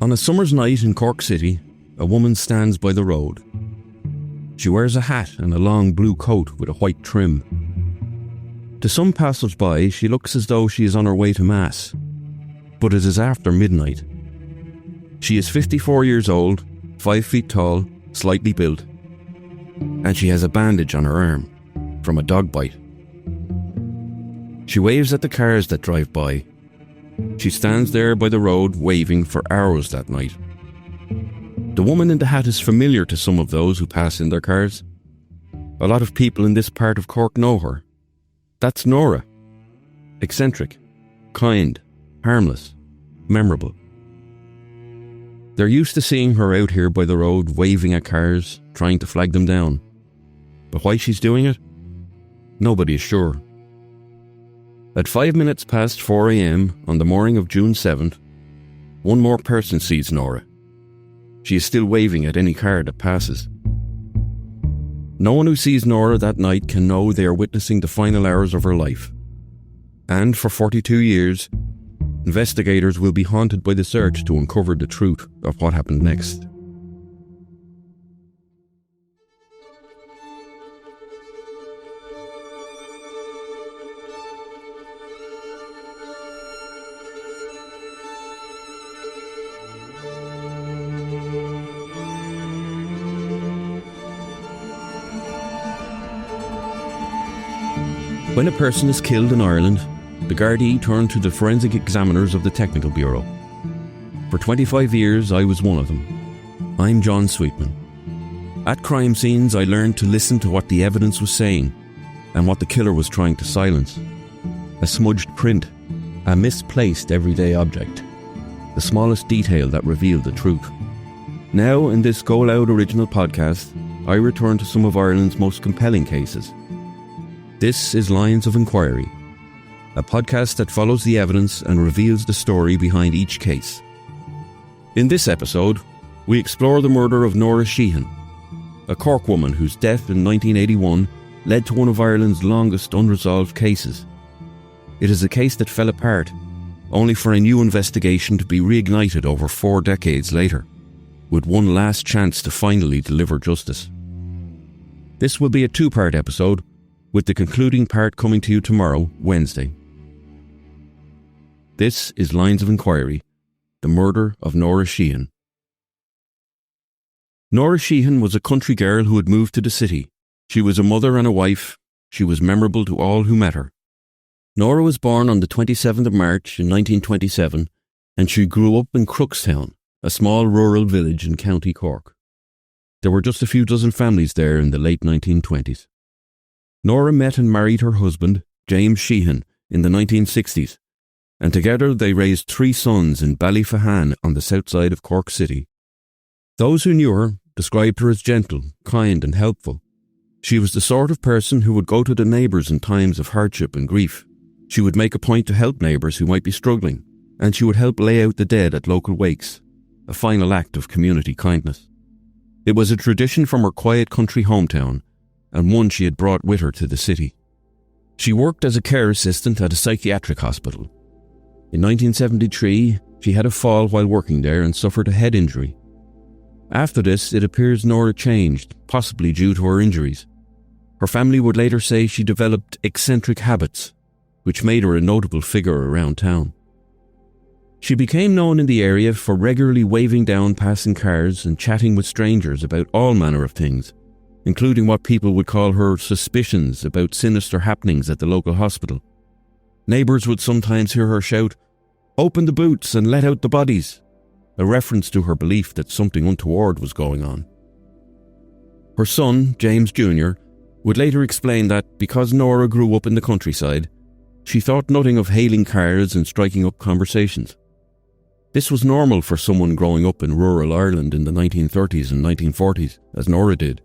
On a summer's night in Cork City, a woman stands by the road. She wears a hat and a long blue coat with a white trim. To some passers-by, she looks as though she is on her way to Mass, but it is after midnight. She is 54 years old, 5 feet tall, slightly built, and she has a bandage on her arm from a dog bite. She waves at the cars that drive by. She stands there by the road waving for hours that night. The woman in the hat is familiar to some of those who pass in their cars. A lot of people in this part of Cork know her. That's Nora. Eccentric, kind, harmless, memorable. They're used to seeing her out here by the road waving at cars, trying to flag them down. But why she's doing it? Nobody is sure. At 5 minutes past 4 a.m. on the morning of June 7th, one more person sees Nora. She is still waving at any car that passes. No one who sees Nora that night can know they are witnessing the final hours of her life. And for 42 years, investigators will be haunted by the search to uncover the truth of what happened next. When a person is killed in Ireland, the Gardaí turn to the forensic examiners of the Technical Bureau. For 25 years, I was one of them. I'm John Sweetman. At crime scenes, I learned to listen to what the evidence was saying and what the killer was trying to silence. A smudged print, a misplaced everyday object, the smallest detail that revealed the truth. Now, in this GoLoud original podcast, I return to some of Ireland's most compelling cases. This is Lines of Inquiry, a podcast that follows the evidence and reveals the story behind each case. In this episode, we explore the murder of Nora Sheehan, a Cork woman whose death in 1981 led to one of Ireland's longest unresolved cases. It is a case that fell apart, only for a new investigation to be reignited over 4 decades later, with one last chance to finally deliver justice. This will be a 2-part episode, with the concluding part coming to you tomorrow, Wednesday. This is Lines of Inquiry, the murder of Nora Sheehan. Nora Sheehan was a country girl who had moved to the city. She was a mother and a wife. She was memorable to all who met her. Nora was born on the 27th of March in 1927, and she grew up in Crookstown, a small rural village in County Cork. There were just a few dozen families there in the late 1920s. Nora met and married her husband, James Sheehan, in the 1960s, and together they raised 3 sons in Ballyfahan on the south side of Cork City. Those who knew her described her as gentle, kind and helpful. She was the sort of person who would go to the neighbours in times of hardship and grief. She would make a point to help neighbours who might be struggling, and she would help lay out the dead at local wakes, a final act of community kindness. It was a tradition from her quiet country hometown, and one she had brought with her to the city. She worked as a care assistant at a psychiatric hospital. In 1973, she had a fall while working there and suffered a head injury. After this, it appears Nora changed, possibly due to her injuries. Her family would later say she developed eccentric habits, which made her a notable figure around town. She became known in the area for regularly waving down passing cars and chatting with strangers about all manner of things, including what people would call her suspicions about sinister happenings at the local hospital. Neighbours would sometimes hear her shout, "Open the boots and let out the bodies," a reference to her belief that something untoward was going on. Her son, James Jr., would later explain that because Nora grew up in the countryside, she thought nothing of hailing cars and striking up conversations. This was normal for someone growing up in rural Ireland in the 1930s and 1940s, as Nora did.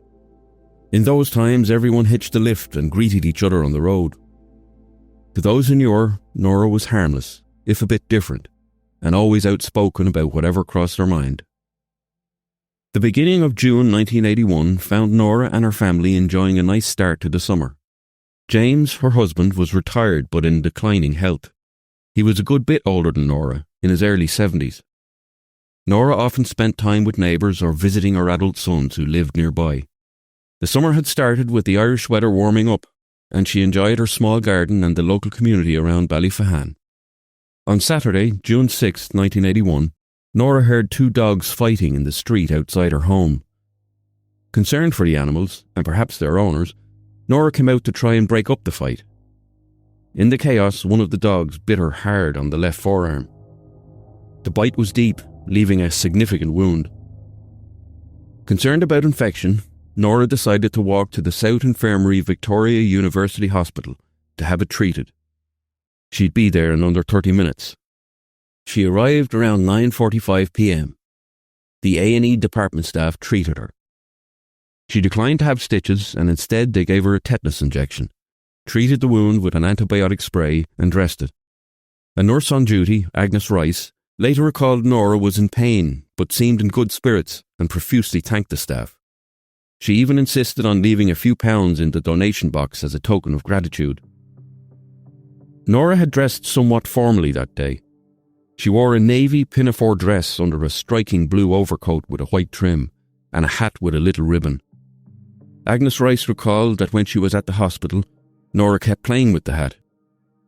In those times, everyone hitched a lift and greeted each other on the road. To those who knew her, Nora was harmless, if a bit different, and always outspoken about whatever crossed her mind. The beginning of June 1981 found Nora and her family enjoying a nice start to the summer. James, her husband, was retired but in declining health. He was a good bit older than Nora, in his early 70s. Nora often spent time with neighbours or visiting her adult sons who lived nearby. The summer had started with the Irish weather warming up, and she enjoyed her small garden and the local community around Ballyfahan. On Saturday, June 6, 1981, Nora heard two dogs fighting in the street outside her home. Concerned for the animals, and perhaps their owners, Nora came out to try and break up the fight. In the chaos, one of the dogs bit her hard on the left forearm. The bite was deep, leaving a significant wound. Concerned about infection, Nora decided to walk to the South Infirmary Victoria University Hospital to have it treated. She'd be there in under 30 minutes. She arrived around 9:45 p.m. The A&E department staff treated her. She declined to have stitches, and instead they gave her a tetanus injection, treated the wound with an antibiotic spray and dressed it. A nurse on duty, Agnes Rice, later recalled Nora was in pain but seemed in good spirits and profusely thanked the staff. She even insisted on leaving a few pounds in the donation box as a token of gratitude. Nora had dressed somewhat formally that day. She wore a navy pinafore dress under a striking blue overcoat with a white trim and a hat with a little ribbon. Agnes Rice recalled that when she was at the hospital, Nora kept playing with the hat,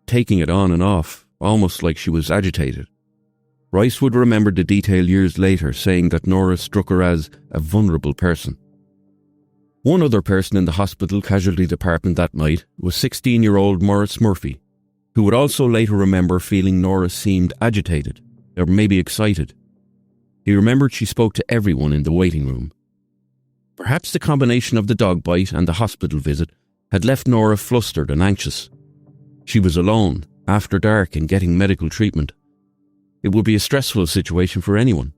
taking it on and off, almost like she was agitated. Rice would remember the detail years later, saying that Nora struck her as a vulnerable person. One other person in the hospital casualty department that night was 16-year-old Maurice Murphy, who would also later remember feeling Nora seemed agitated, or maybe excited. He remembered she spoke to everyone in the waiting room. Perhaps the combination of the dog bite and the hospital visit had left Nora flustered and anxious. She was alone, after dark, and getting medical treatment. It would be a stressful situation for anyone.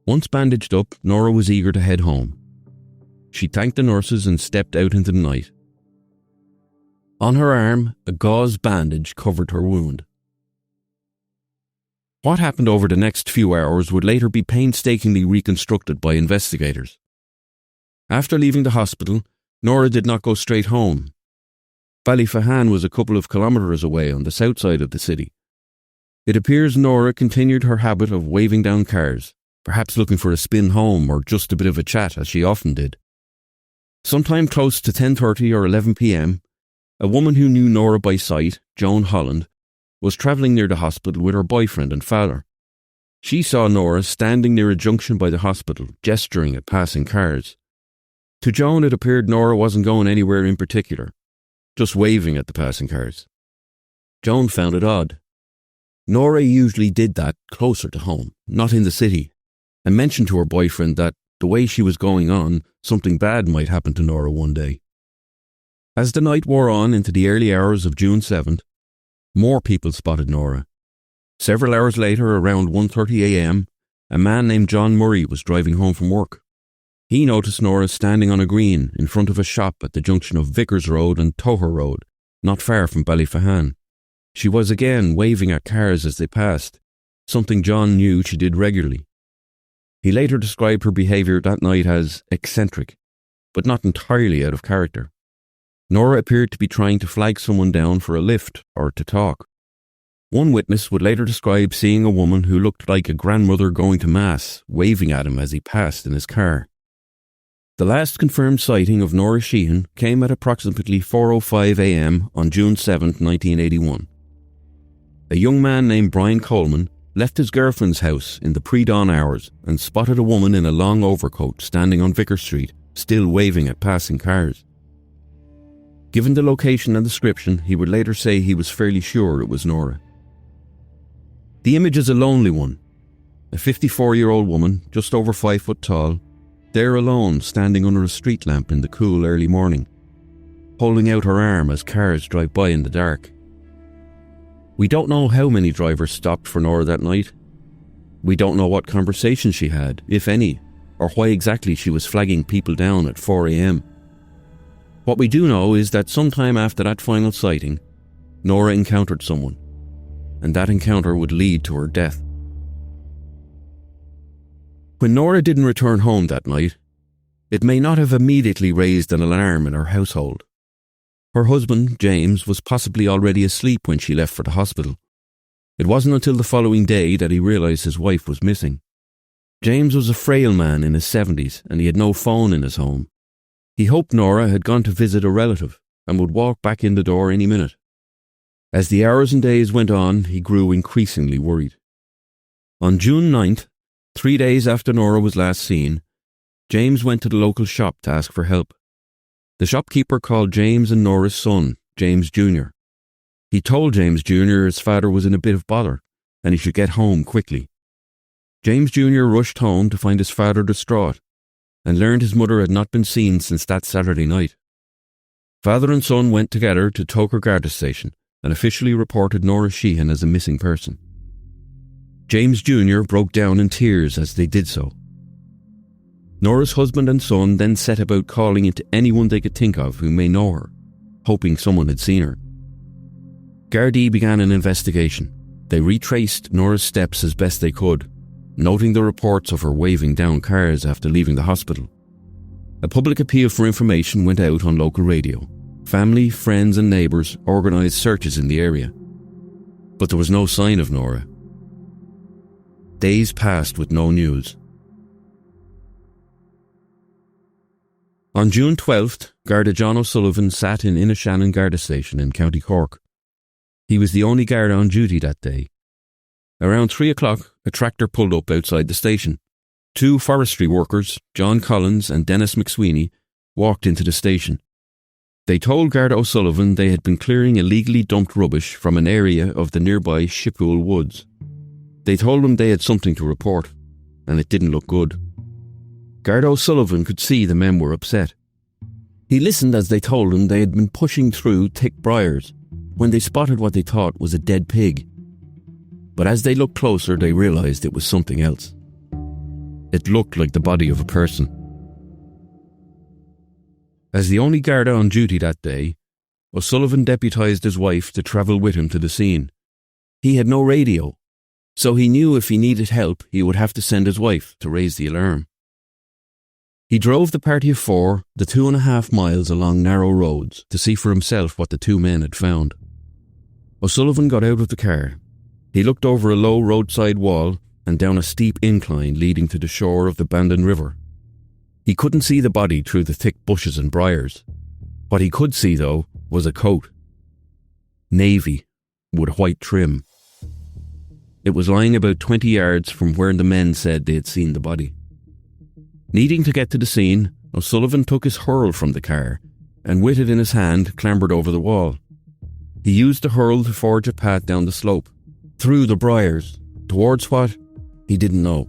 Once bandaged up, Nora was eager to head home. She thanked the nurses and stepped out into the night. On her arm, a gauze bandage covered her wound. What happened over the next few hours would later be painstakingly reconstructed by investigators. After leaving the hospital, Nora did not go straight home. Ballyfahan was a couple of kilometres away on the south side of the city. It appears Nora continued her habit of waving down cars, perhaps looking for a spin home or just a bit of a chat, as she often did. Sometime close to 10:30 or 11 p.m, a woman who knew Nora by sight, Joan Holland, was travelling near the hospital with her boyfriend and father. She saw Nora standing near a junction by the hospital, gesturing at passing cars. To Joan, it appeared Nora wasn't going anywhere in particular, just waving at the passing cars. Joan found it odd. Nora usually did that closer to home, not in the city, and mentioned to her boyfriend that, the way she was going on, something bad might happen to Nora one day. As the night wore on into the early hours of June 7th, more people spotted Nora. Several hours later, around 1:30 a.m, a man named John Murray was driving home from work. He noticed Nora standing on a green in front of a shop at the junction of Vickers Road and Toher Road, not far from Ballyfahan. She was again waving at cars as they passed, something John knew she did regularly. He later described her behaviour that night as eccentric, but not entirely out of character. Nora appeared to be trying to flag someone down for a lift or to talk. One witness would later describe seeing a woman who looked like a grandmother going to mass, waving at him as he passed in his car. The last confirmed sighting of Nora Sheehan came at approximately 4:05 a.m. on June 7, 1981. A young man named Brian Coleman left his girlfriend's house in the pre-dawn hours and spotted a woman in a long overcoat standing on Vicker Street, still waving at passing cars. Given the location and description, he would later say he was fairly sure it was Nora. The image is a lonely one. A 54-year-old woman, just over 5 foot tall, there alone, standing under a street lamp in the cool early morning, holding out her arm as cars drive by in the dark. We don't know how many drivers stopped for Nora that night. We don't know what conversations she had, if any, or why exactly she was flagging people down at 4 a.m. What we do know is that sometime after that final sighting, Nora encountered someone, and that encounter would lead to her death. When Nora didn't return home that night, it may not have immediately raised an alarm in her household. Her husband, James, was possibly already asleep when she left for the hospital. It wasn't until the following day that he realised his wife was missing. James was a frail man in his 70s and he had no phone in his home. He hoped Nora had gone to visit a relative and would walk back in the door any minute. As the hours and days went on, he grew increasingly worried. On June 9th, 3 days after Nora was last seen, James went to the local shop to ask for help. The shopkeeper called James and Nora's son, James Jr. He told James Jr. his father was in a bit of bother and he should get home quickly. James Jr. rushed home to find his father distraught and learned his mother had not been seen since that Saturday night. Father and son went together to Toker Garda Station and officially reported Nora Sheehan as a missing person. James Jr. broke down in tears as they did so. Nora's husband and son then set about calling into anyone they could think of who may know her, hoping someone had seen her. Gardaí began an investigation. They retraced Nora's steps as best they could, noting the reports of her waving down cars after leaving the hospital. A public appeal for information went out on local radio. Family, friends and neighbours organised searches in the area. But there was no sign of Nora. Days passed with no news. On June 12th, Garda John O'Sullivan sat in Inishannon Garda Station in County Cork. He was the only guard on duty that day. Around 3 o'clock, a tractor pulled up outside the station. 2 forestry workers, John Collins and Dennis McSweeney, walked into the station. They told Garda O'Sullivan they had been clearing illegally dumped rubbish from an area of the nearby Shippool Woods. They told him they had something to report, and it didn't look good. Garda O'Sullivan could see the men were upset. He listened as they told him they had been pushing through thick briars when they spotted what they thought was a dead pig. But as they looked closer, they realised it was something else. It looked like the body of a person. As the only Garda on duty that day, O'Sullivan deputised his wife to travel with him to the scene. He had no radio, so he knew if he needed help, he would have to send his wife to raise the alarm. He drove the party of 4 the 2.5 miles along narrow roads to see for himself what the 2 men had found. O'Sullivan got out of the car. He looked over a low roadside wall and down a steep incline leading to the shore of the Bandon River. He couldn't see the body through the thick bushes and briars. What he could see, though, was a coat. Navy, with white trim. It was lying about 20 yards from where the men said they had seen the body. Needing to get to the scene, O'Sullivan took his hurl from the car and with it in his hand clambered over the wall. He used the hurl to forge a path down the slope, through the briars, towards what? He didn't know.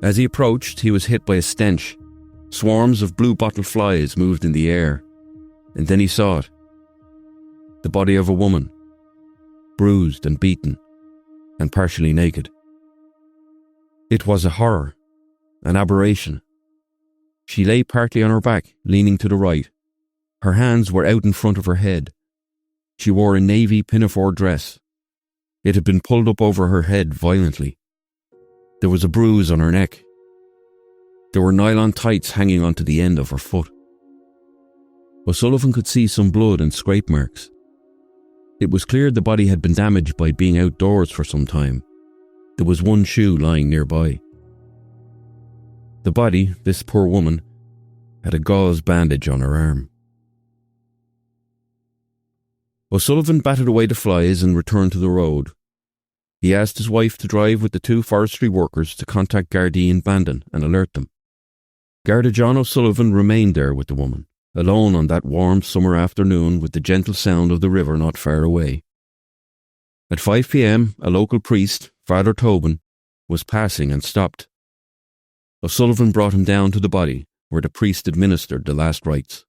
As he approached, he was hit by a stench. Swarms of blue bottle flies moved in the air. And then he saw it. The body of a woman, bruised and beaten, and partially naked. It was a horror, an aberration. She lay partly on her back, leaning to the right. Her hands were out in front of her head. She wore a navy pinafore dress. It had been pulled up over her head violently. There was a bruise on her neck. There were nylon tights hanging onto the end of her foot. O'Sullivan could see some blood and scrape marks. It was clear the body had been damaged by being outdoors for some time. There was one shoe lying nearby. The body, this poor woman, had a gauze bandage on her arm. O'Sullivan batted away the flies and returned to the road. He asked his wife to drive with the 2 forestry workers to contact Gardaí in Bandon and alert them. Garda John O'Sullivan remained there with the woman, alone on that warm summer afternoon with the gentle sound of the river not far away. At 5 p.m, a local priest, Father Tobin, was passing and stopped. O'Sullivan brought him down to the body, where the priest administered the last rites.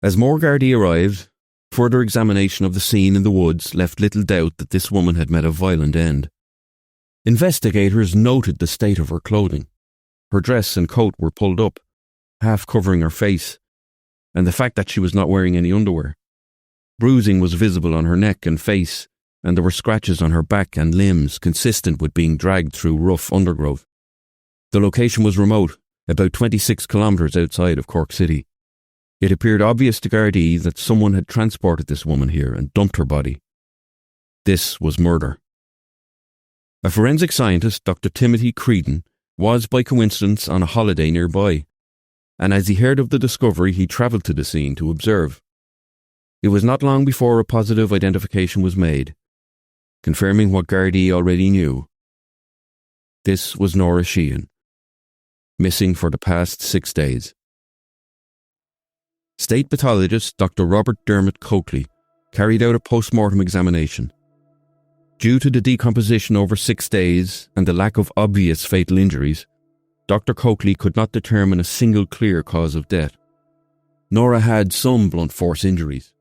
As more Gardaí arrived, further examination of the scene in the woods left little doubt that this woman had met a violent end. Investigators noted the state of her clothing. Her dress and coat were pulled up, half covering her face, and the fact that she was not wearing any underwear. Bruising was visible on her neck and face, and there were scratches on her back and limbs consistent with being dragged through rough undergrowth. The location was remote, about 26 kilometres outside of Cork City. It appeared obvious to Gardaí that someone had transported this woman here and dumped her body. This was murder. A forensic scientist, Dr. Timothy Creedon, was by coincidence on a holiday nearby, and as he heard of the discovery, he travelled to the scene to observe. It was not long before a positive identification was made, confirming what Gardaí already knew. This was Nora Sheehan, missing for the past 6 days. State pathologist Dr. Robert Dermot Coakley carried out a post-mortem examination. Due to the decomposition over 6 days and the lack of obvious fatal injuries, Dr. Coakley could not determine a single clear cause of death. Nora had some blunt force injuries,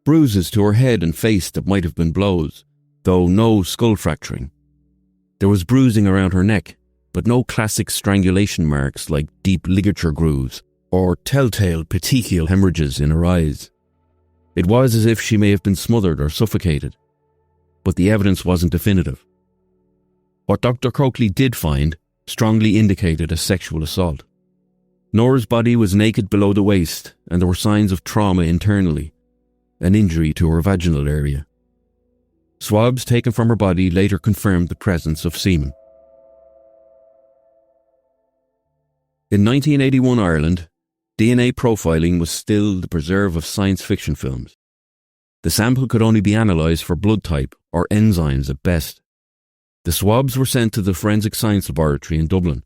bruises to her head and face that might have been blows, though no skull fracturing. There was bruising around her neck, but no classic strangulation marks like deep ligature grooves or telltale petechial hemorrhages in her eyes. It was as if she may have been smothered or suffocated, but the evidence wasn't definitive. What Dr. Coakley did find strongly indicated a sexual assault. Nora's body was naked below the waist, and there were signs of trauma internally, an injury to her vaginal area. Swabs taken from her body later confirmed the presence of semen. In 1981 Ireland, DNA profiling was still the preserve of science fiction films. The sample could only be analysed for blood type or enzymes at best. The swabs were sent to the Forensic Science Laboratory in Dublin,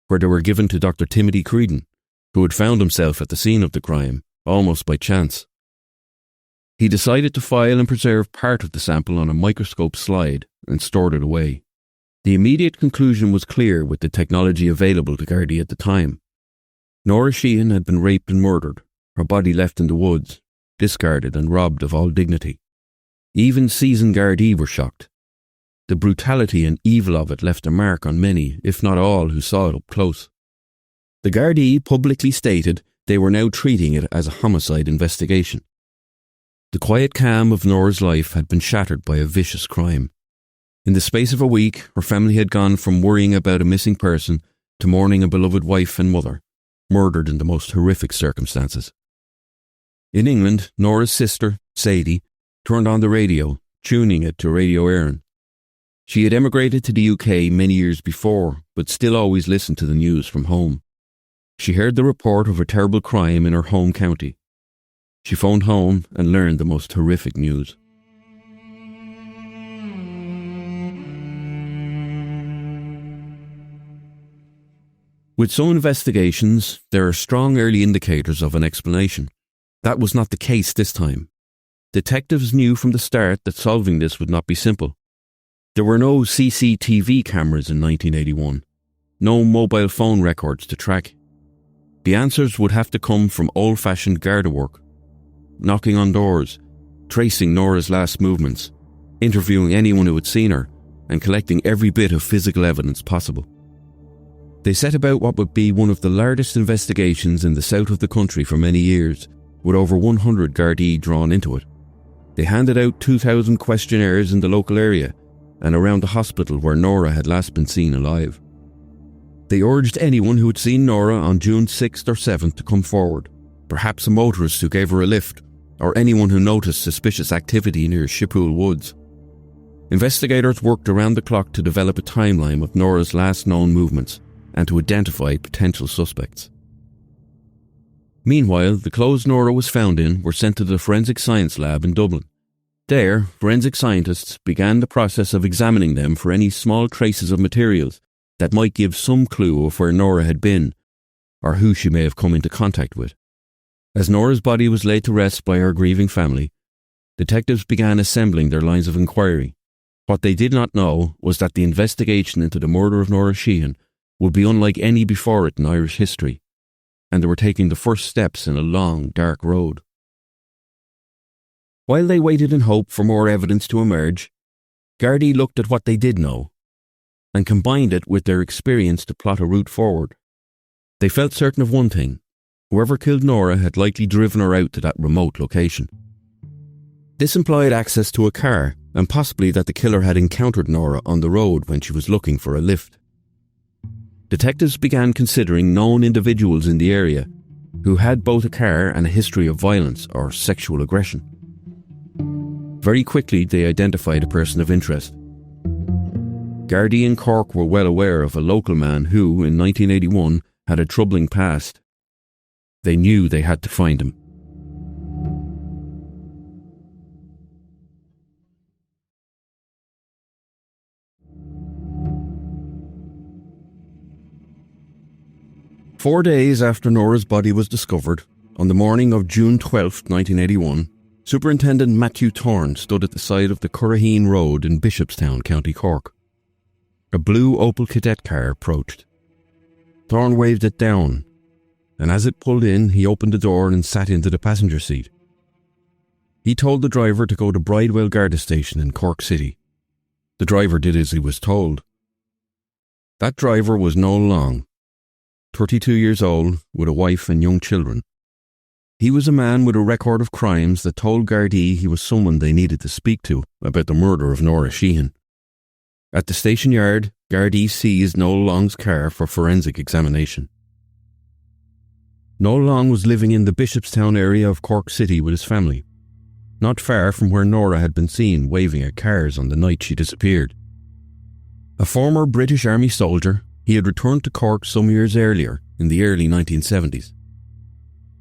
where they were given to Dr. Timothy Creedon, who had found himself at the scene of the crime, almost by chance. He decided to file and preserve part of the sample on a microscope slide and stored it away. The immediate conclusion was clear with the technology available to Gardaí at the time. Nora Sheehan had been raped and murdered, her body left in the woods, discarded and robbed of all dignity. Even seasoned Gardaí were shocked. The brutality and evil of it left a mark on many, if not all, who saw it up close. The Gardaí publicly stated they were now treating it as a homicide investigation. The quiet calm of Nora's life had been shattered by a vicious crime. In the space of a week, her family had gone from worrying about a missing person to mourning a beloved wife and mother, murdered in the most horrific circumstances. In England, Nora's sister, Sadie, turned on the radio, tuning it to Radio Éireann. She had emigrated to the UK many years before, but still always listened to the news from home. She heard the report of a terrible crime in her home county. She phoned home and learned the most horrific news. With some investigations, there are strong early indicators of an explanation. That was not the case this time. Detectives knew from the start that solving this would not be simple. There were no CCTV cameras in 1981, no mobile phone records to track. The answers would have to come from old-fashioned Garda work, knocking on doors, tracing Nora's last movements, interviewing anyone who had seen her, and collecting every bit of physical evidence possible. They set about what would be one of the largest investigations in the south of the country for many years, with over 100 Gardaí drawn into it. They handed out 2,000 questionnaires in the local area and around the hospital where Nora had last been seen alive. They urged anyone who had seen Nora on June 6th or 7th to come forward, perhaps a motorist who gave her a lift, or anyone who noticed suspicious activity near Shippool Woods. Investigators worked around the clock to develop a timeline of Nora's last known movements and to identify potential suspects. Meanwhile, the clothes Nora was found in were sent to the Forensic Science Lab in Dublin. There, forensic scientists began the process of examining them for any small traces of materials that might give some clue of where Nora had been or who she may have come into contact with. As Nora's body was laid to rest by her grieving family, detectives began assembling their lines of inquiry. What they did not know was that the investigation into the murder of Nora Sheehan would be unlike any before it in Irish history, and they were taking the first steps in a long, dark road. While they waited in hope for more evidence to emerge, Gardaí looked at what they did know and combined it with their experience to plot a route forward. They felt certain of one thing: whoever killed Nora had likely driven her out to that remote location. This implied access to a car, and possibly that the killer had encountered Nora on the road when she was looking for a lift. Detectives began considering known individuals in the area who had both a car and a history of violence or sexual aggression. Very quickly, they identified a person of interest. Gardaí in Cork were well aware of a local man who, in 1981, had a troubling past. They knew they had to find him. Four days after Nora's body was discovered, on the morning of June 12, 1981, Superintendent Matthew Thorne stood at the side of the Curraheen Road in Bishopstown, County Cork. A blue Opel Kadett car approached. Thorne waved it down, and as it pulled in, he opened the door and sat into the passenger seat. He told the driver to go to Bridewell Garda Station in Cork City. The driver did as he was told. That driver was Noel Long, 32 years old, with a wife and young children. He was a man with a record of crimes that told Gardaí he was someone they needed to speak to about the murder of Nora Sheehan. At the station yard, Gardaí seized Noel Long's car for forensic examination. Noel Long was living in the Bishopstown area of Cork City with his family, not far from where Nora had been seen waving at cars on the night she disappeared. A former British Army soldier, he had returned to Cork some years earlier, in the early 1970s.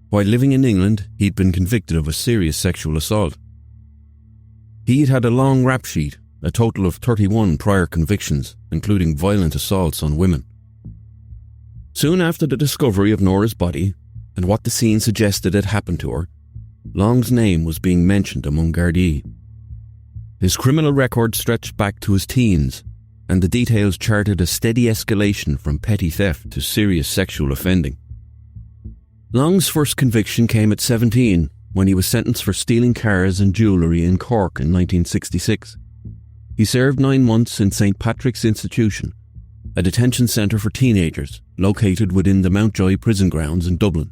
While living in England, he'd been convicted of a serious sexual assault. He'd had a long rap sheet, a total of 31 prior convictions, including violent assaults on women. Soon after the discovery of Nora's body, and what the scene suggested had happened to her, Long's name was being mentioned among Gardaí. His criminal record stretched back to his teens, and the details charted a steady escalation from petty theft to serious sexual offending. Long's first conviction came at 17, when he was sentenced for stealing cars and jewellery in Cork in 1966. He served 9 months in St. Patrick's Institution, a detention centre for teenagers located within the Mountjoy prison grounds in Dublin.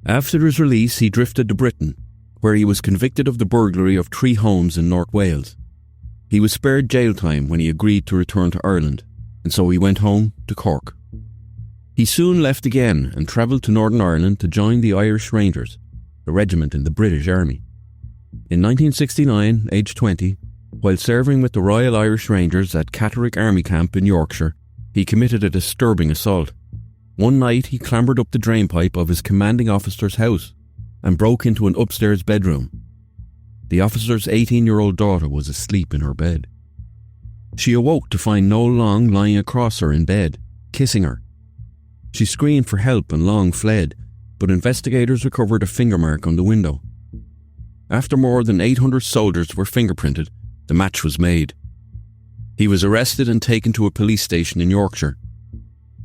After his release, he drifted to Britain, where he was convicted of the burglary of 3 homes in North Wales. He was spared jail time when he agreed to return to Ireland, and so he went home to Cork. He soon left again and travelled to Northern Ireland to join the Irish Rangers, a regiment in the British Army. In 1969, aged 20, while serving with the Royal Irish Rangers at Catterick Army Camp in Yorkshire, he committed a disturbing assault. One night he clambered up the drainpipe of his commanding officer's house and broke into an upstairs bedroom. The officer's 18-year-old daughter was asleep in her bed. She awoke to find Noel Long lying across her in bed, kissing her. She screamed for help and Long fled, but investigators recovered a finger mark on the window. After more than 800 soldiers were fingerprinted, the match was made. He was arrested and taken to a police station in Yorkshire.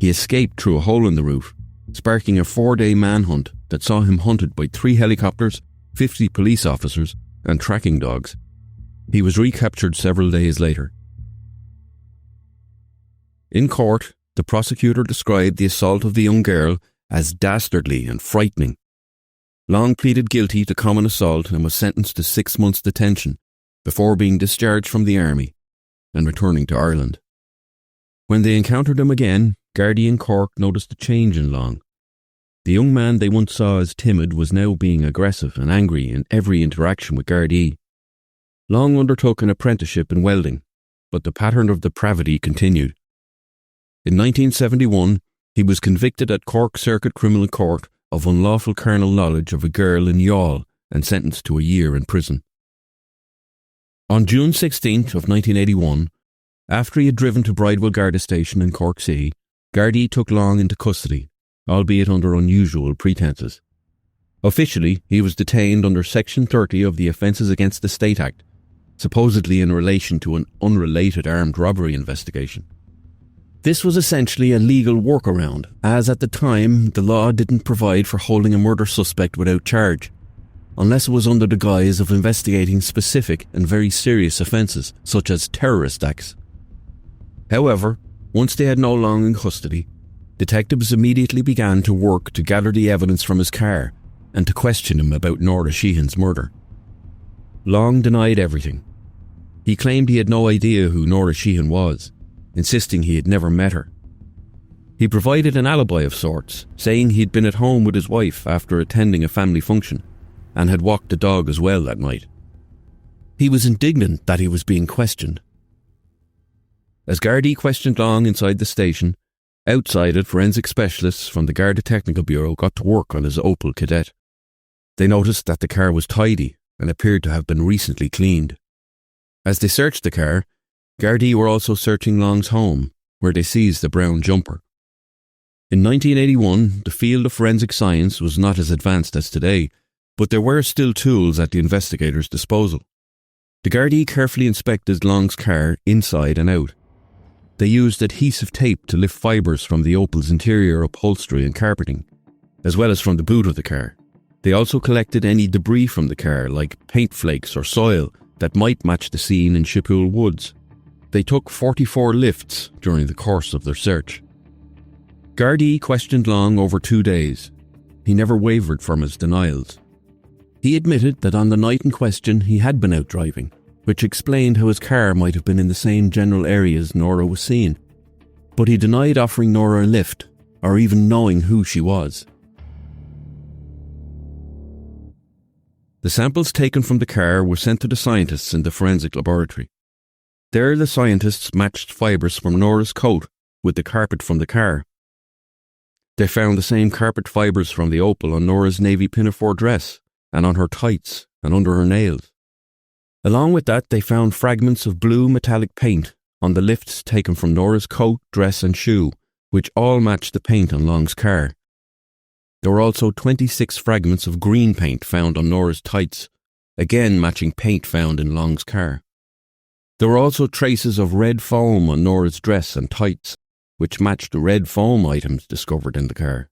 He escaped through a hole in the roof, sparking a 4-day manhunt that saw him hunted by 3 helicopters, 50 police officers, and tracking dogs. He was recaptured several days later. In court, the prosecutor described the assault of the young girl as dastardly and frightening. Long pleaded guilty to common assault and was sentenced to 6 months' detention before being discharged from the army and returning to Ireland. When they encountered him again, Gardaí in Cork noticed a change in Long. The young man they once saw as timid was now being aggressive and angry in every interaction with Gardaí. Long undertook an apprenticeship in welding, but the pattern of depravity continued. In 1971, he was convicted at Cork Circuit Criminal Court of unlawful carnal knowledge of a girl in Youghal and sentenced to a year in prison. On June 16th of 1981, after he had driven to Bridewell Garda Station in Cork City, Gardaí took Long into custody, albeit under unusual pretences. Officially, he was detained under Section 30 of the Offences Against the State Act, supposedly in relation to an unrelated armed robbery investigation. This was essentially a legal workaround, as at the time the law didn't provide for holding a murder suspect without charge, unless it was under the guise of investigating specific and very serious offences, such as terrorist acts. However, once they had Noel Long in custody, detectives immediately began to work to gather the evidence from his car and to question him about Nora Sheehan's murder. Long denied everything. He claimed he had no idea who Nora Sheehan was, insisting he had never met her. He provided an alibi of sorts, saying he'd been at home with his wife after attending a family function and had walked the dog as well that night. He was indignant that he was being questioned. As Gardaí questioned Long inside the station, outside it forensic specialists from the Garda Technical Bureau got to work on his Opel Kadett. They noticed that the car was tidy and appeared to have been recently cleaned. As they searched the car, Gardaí were also searching Long's home, where they seized the brown jumper. In 1981, the field of forensic science was not as advanced as today, but there were still tools at the investigators' disposal. The Gardaí carefully inspected Long's car inside and out. They used adhesive tape to lift fibres from the Opel's interior upholstery and carpeting, as well as from the boot of the car. They also collected any debris from the car, like paint flakes or soil, that might match the scene in Shippool Woods. They took 44 lifts during the course of their search. Gardaí questioned Long over 2 days. He never wavered from his denials. He admitted that on the night in question he had been out driving, which explained how his car might have been in the same general areas Nora was seen. But he denied offering Nora a lift, or even knowing who she was. The samples taken from the car were sent to the scientists in the forensic laboratory. There the scientists matched fibres from Nora's coat with the carpet from the car. They found the same carpet fibres from the Opel on Nora's navy pinafore dress, and on her tights, and under her nails. Along with that, they found fragments of blue metallic paint on the lifts taken from Nora's coat, dress and shoe, which all matched the paint on Long's car. There were also 26 fragments of green paint found on Nora's tights, again matching paint found in Long's car. There were also traces of red foam on Nora's dress and tights, which matched the red foam items discovered in the car.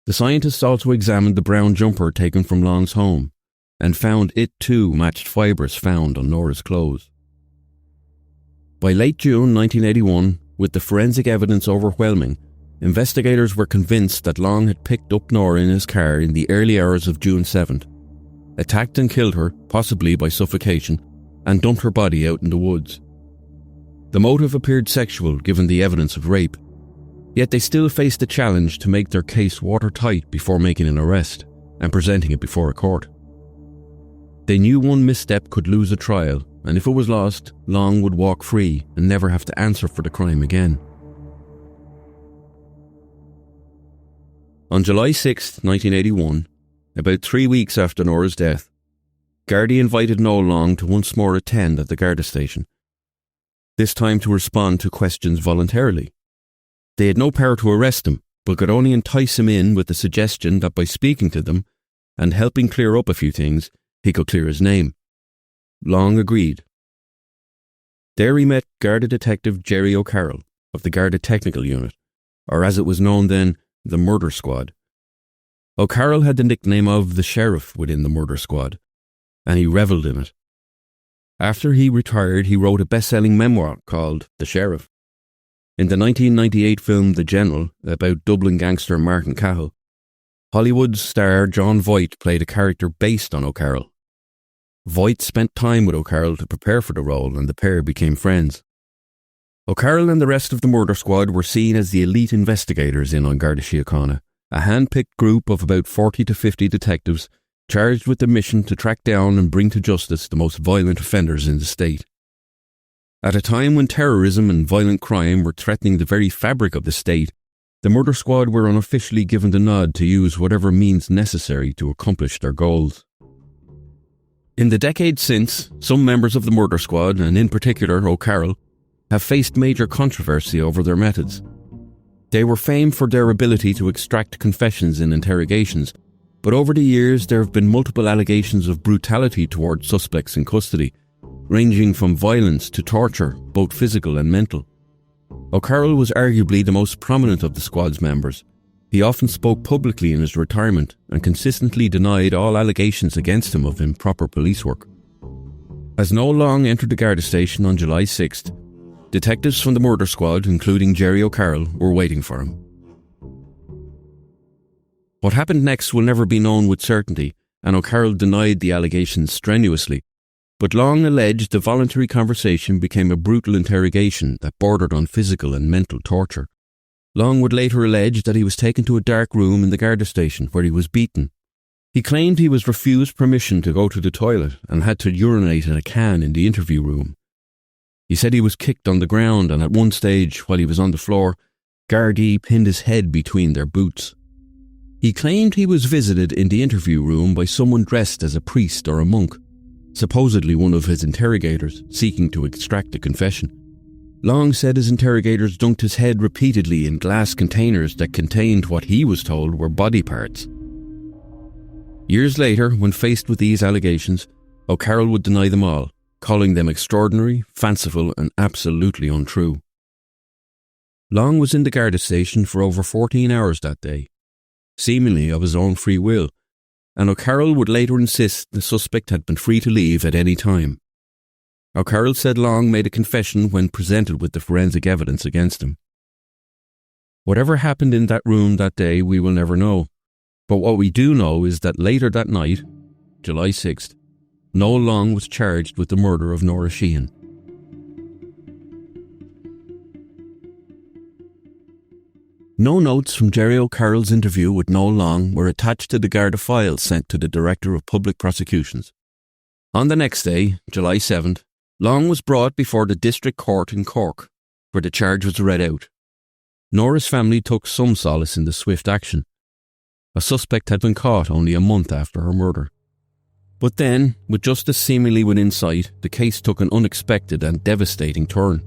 The scientists also examined the brown jumper taken from Long's home, and found it too matched fibres found on Nora's clothes. By late June 1981, with the forensic evidence overwhelming, investigators were convinced that Long had picked up Nora in his car in the early hours of June 7th, attacked and killed her, possibly by suffocation, and dumped her body out in the woods. The motive appeared sexual given the evidence of rape, yet they still faced the challenge to make their case watertight before making an arrest and presenting it before a court. They knew one misstep could lose a trial, and if it was lost, Long would walk free and never have to answer for the crime again. On July 6, 1981, about 3 weeks after Nora's death, Gardaí invited Noel Long to once more attend at the Garda station, this time to respond to questions voluntarily. They had no power to arrest him, but could only entice him in with the suggestion that by speaking to them and helping clear up a few things, he could clear his name. Long agreed. There he met Garda Detective Jerry O'Carroll of the Garda Technical Unit, or as it was known then, the Murder Squad. O'Carroll had the nickname of the Sheriff within the Murder Squad, and he revelled in it. After he retired, he wrote a best-selling memoir called The Sheriff. In the 1998 film The General, about Dublin gangster Martin Cahill, Hollywood star John Voight played a character based on O'Carroll. Voight spent time with O'Carroll to prepare for the role, and the pair became friends. O'Carroll and the rest of the Murder Squad were seen as the elite investigators in on Garda Síochána, a hand-picked group of about 40 to 50 detectives charged with the mission to track down and bring to justice the most violent offenders in the state. At a time when terrorism and violent crime were threatening the very fabric of the state, the Murder Squad were unofficially given the nod to use whatever means necessary to accomplish their goals. In the decades since, some members of the Murder Squad, and in particular O'Carroll, have faced major controversy over their methods. They were famed for their ability to extract confessions in interrogations, but over the years there have been multiple allegations of brutality towards suspects in custody, ranging from violence to torture, both physical and mental. O'Carroll was arguably the most prominent of the squad's members. He often spoke publicly in his retirement and consistently denied all allegations against him of improper police work. As Noel Long entered the Garda station on July 6th, detectives from the Murder Squad, including Jerry O'Carroll, were waiting for him. What happened next will never be known with certainty, and O'Carroll denied the allegations strenuously, but Long alleged the voluntary conversation became a brutal interrogation that bordered on physical and mental torture. Long would later allege that he was taken to a dark room in the Garda station where he was beaten. He claimed he was refused permission to go to the toilet and had to urinate in a can in the interview room. He said he was kicked on the ground, and at one stage, while he was on the floor, Gardaí pinned his head between their boots. He claimed he was visited in the interview room by someone dressed as a priest or a monk, supposedly one of his interrogators, seeking to extract a confession. Long said his interrogators dunked his head repeatedly in glass containers that contained what he was told were body parts. Years later, when faced with these allegations, O'Carroll would deny them all, calling them extraordinary, fanciful and absolutely untrue. Long was in the Garda station for over 14 hours that day, seemingly of his own free will, and O'Carroll would later insist the suspect had been free to leave at any time. O'Carroll said Long made a confession when presented with the forensic evidence against him. Whatever happened in that room that day, we will never know, but what we do know is that later that night, July 6th, Noel Long was charged with the murder of Nora Sheehan. No notes from Jerry O'Carroll's interview with Noel Long were attached to the Garda files sent to the Director of Public Prosecutions. On the next day, July 7th, Long was brought before the District Court in Cork, where the charge was read out. Nora's family took some solace in the swift action. A suspect had been caught only a month after her murder. But then, with justice seemingly within sight, the case took an unexpected and devastating turn.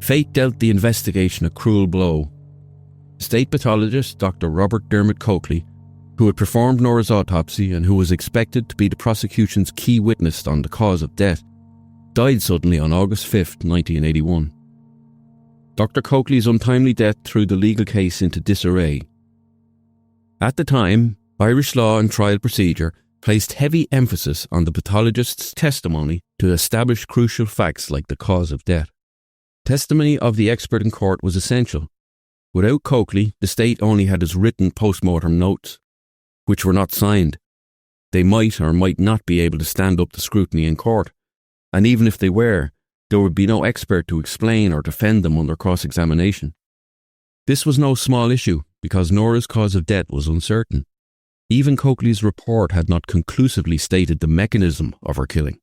Fate dealt the investigation a cruel blow. State pathologist Dr. Robert Dermot Coakley, who had performed Nora's autopsy and who was expected to be the prosecution's key witness on the cause of death, died suddenly on August 5, 1981. Dr. Coakley's untimely death threw the legal case into disarray. At the time, Irish law and trial procedure placed heavy emphasis on the pathologist's testimony to establish crucial facts like the cause of death. Testimony of the expert in court was essential. Without Coakley, the state only had his written post-mortem notes, which were not signed. They might or might not be able to stand up to scrutiny in court, and even if they were, there would be no expert to explain or defend them under cross-examination. This was no small issue, because Nora's cause of death was uncertain. Even Coakley's report had not conclusively stated the mechanism of her killing.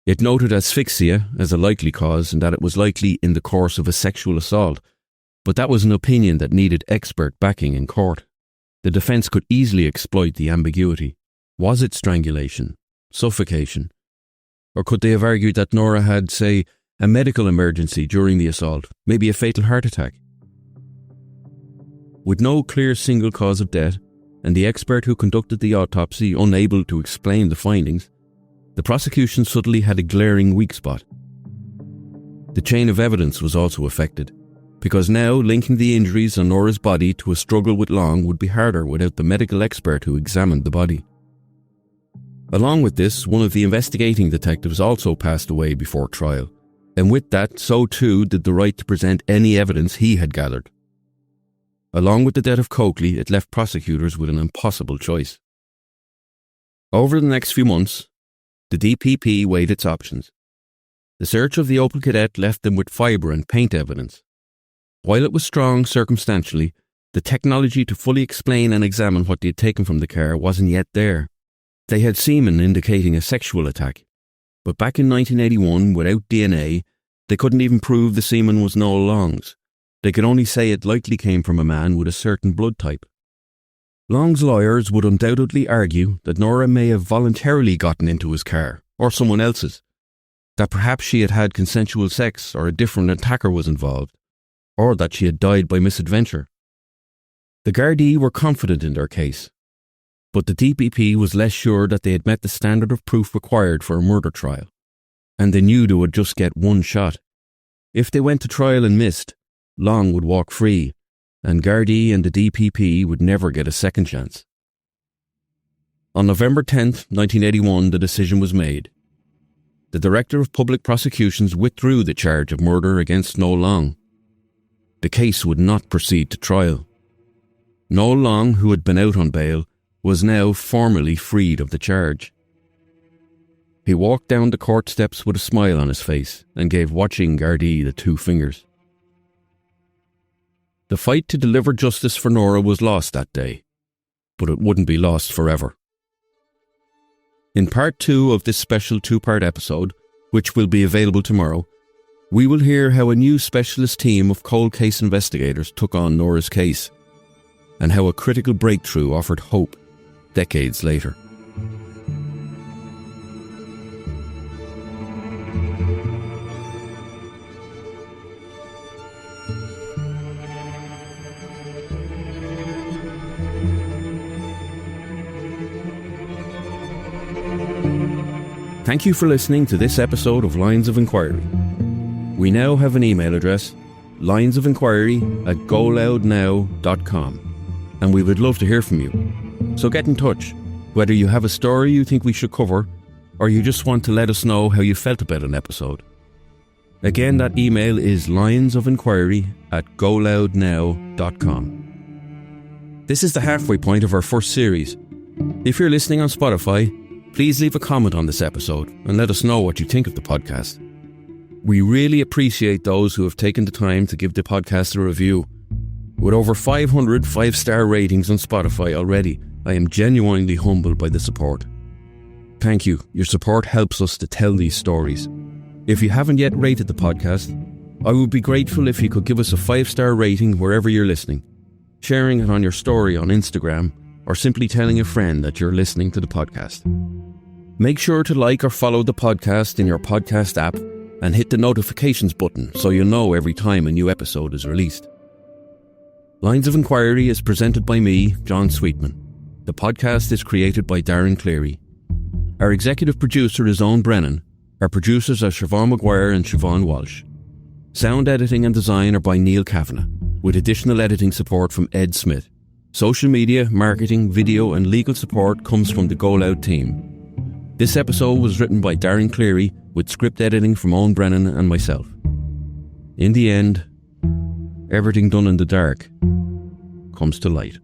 It noted asphyxia as a likely cause and that it was likely in the course of a sexual assault, but that was an opinion that needed expert backing in court. The defence could easily exploit the ambiguity. Was it strangulation? Suffocation? Or could they have argued that Nora had, say, a medical emergency during the assault, maybe a fatal heart attack? With no clear single cause of death, and the expert who conducted the autopsy unable to explain the findings, the prosecution suddenly had a glaring weak spot. The chain of evidence was also affected, because now linking the injuries on Nora's body to a struggle with Long would be harder without the medical expert who examined the body. Along with this, one of the investigating detectives also passed away before trial, and with that, so too did the right to present any evidence he had gathered. Along with the death of Coakley, it left prosecutors with an impossible choice. Over the next few months, the DPP weighed its options. The search of the Opel Kadett left them with fibre and paint evidence. While it was strong circumstantially, the technology to fully explain and examine what they had taken from the car wasn't yet there. They had semen indicating a sexual attack, but back in 1981, without DNA, they couldn't even prove the semen was Noel Long's. They could only say it likely came from a man with a certain blood type. Long's lawyers would undoubtedly argue that Nora may have voluntarily gotten into his car, or someone else's, that perhaps she had had consensual sex or a different attacker was involved, or that she had died by misadventure. The Gardaí were confident in their case, but the DPP was less sure that they had met the standard of proof required for a murder trial, and they knew they would just get one shot. If they went to trial and missed, Long would walk free, and Gardaí and the DPP would never get a second chance. On November 10th, 1981, the decision was made. The Director of Public Prosecutions withdrew the charge of murder against Noel Long. The case would not proceed to trial. Noel Long, who had been out on bail, was now formally freed of the charge. He walked down the court steps with a smile on his face and gave watching Gardaí the two fingers. The fight to deliver justice for Nora was lost that day, but it wouldn't be lost forever. In part 2 of this special 2-part episode, which will be available tomorrow, we will hear how a new specialist team of cold case investigators took on Nora's case, and how a critical breakthrough offered hope decades later. Thank you for listening to this episode of Lines of Inquiry. We now have an email address, linesofinquiry@goloudnow.com, and we would love to hear from you. So get in touch, whether you have a story you think we should cover, or you just want to let us know how you felt about an episode. Again, that email is linesofinquiry@goloudnow.com. This is the halfway point of our first series. If you're listening on Spotify, please leave a comment on this episode and let us know what you think of the podcast. We really appreciate those who have taken the time to give the podcast a review. With over 500 5-star ratings on Spotify already, I am genuinely humbled by the support. Thank you. Your support helps us to tell these stories. If you haven't yet rated the podcast, I would be grateful if you could give us a 5-star rating wherever you're listening, sharing it on your story on Instagram, or simply telling a friend that you're listening to the podcast. Make sure to like or follow the podcast in your podcast app and hit the notifications button so you know every time a new episode is released. Lines of Inquiry is presented by me, John Sweetman. The podcast is created by Darren Cleary. Our executive producer is Owen Brennan. Our producers are Siobhan Maguire and Siobhan Walsh. Sound editing and design are by Neil Kavanagh, with additional editing support from Ed Smith. Social media, marketing, video and legal support comes from the GoLoud team. This episode was written by Darren Cleary with script editing from Owen Brennan and myself. In the end, everything done in the dark comes to light.